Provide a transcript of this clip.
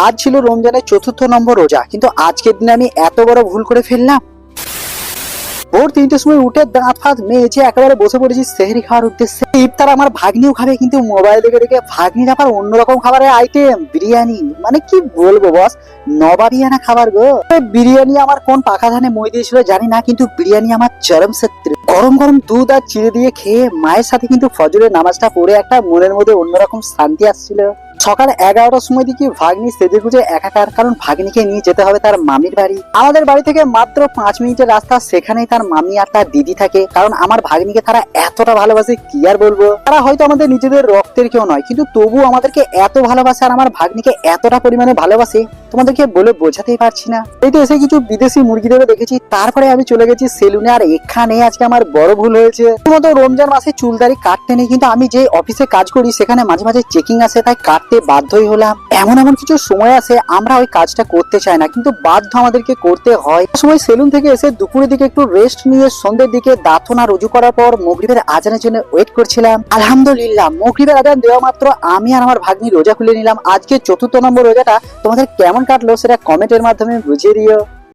আজ ছিল রমজানের ৪র্থ নম্বর রোজা, কিন্তু আজকের দিনে আমি এত বড় ভুল করে ফেললাম। ভোর ৩টের সময় উঠে দাঁত ফাত মেজে একেবারে বসে পড়েছি সেহরি খাওয়ার উদ্দেশ্যে। ইফতার আমার ভাগ্নিও খাবে, কিন্তু মোবাইল দেখে দেখে ভাগ্নির আবার অন্যরকম খাবারের আইটেম বিরিয়ানি। মানে কি বলবো বস, নবাবিয়ানা খাবার গো। বিরিয়ানি আমার কোন পাকা ধানে মই দিয়েছিল জানি না, কিন্তু বিরিয়ানি আমার চরম শত্রু। গরম গরম দুধ আর চিড়ে দিয়ে খেয়ে মায়ের সাথে কিন্তু ফজরের নামাজটা পড়ে একটা মনের মধ্যে অন্যরকম শান্তি আসছিল। সকাল 11টার সময় দেখি ভাগ্নি সেজে গুজে একাকার, কারণ ভাগ্নিকে নিয়ে যেতে হবে তার মামির বাড়ি। আমাদের বাড়ি থেকে মাত্র 5 মিনিটের রাস্তা, সেখানেই তার মামি আর তার দিদি থাকে। কারণ আমার ভাগ্নিকে তারা এতটা ভালোবাসে কি আর বলবো। তারা হয়তো আমাদের নিজেদের রক্তের কেউ নয়, কিন্তু তবু আমাদেরকে এত ভালোবাসে আর আমার ভাগ্নিকে এতটা পরিমাণে ভালোবাসে তোমাদেরকে বলে বোঝাতেই পারছি না। এই তো এসে কিছু বিদেশি মুরগি দেবে দেখেছি, তারপরে আমি চলে গেছি সেলুনে। আর এখানে আজকে আমার বড় ভুল হয়েছে। প্রথমত রমজান মাসে চুলদারি কাটতে নেই, কিন্তু আমি যে অফিসে কাজ করি সেখানে মাঝে মাঝে চেকিং আসে, তাই কাটতে বাধ্যই হলাম। এমন এমন কিছু সময় আছে আমরা ওই কাজটা করতে চাই না, কিন্তু বাধ্য আমাদেরকে করতে হয়। সময় সেলুন থেকে এসে দুপুরের দিকে একটু রেস্ট নিয়ে সন্ধ্যের দিকে দাঁতনা রুজু করার পর মাগরিবের আজানের জন্য ওয়েট করছিলাম। আলহামদুলিল্লাহ মাগরিবের আজান দেওয়া মাত্র আমি আর আমার ভাগ্নি রোজা খুলে নিলাম। আজকে ৪র্থ নম্বর রোজাটা তোমাদের কেমন কাটলো সেটা কমেন্টের মাধ্যমে বুঝিয়ে দিও।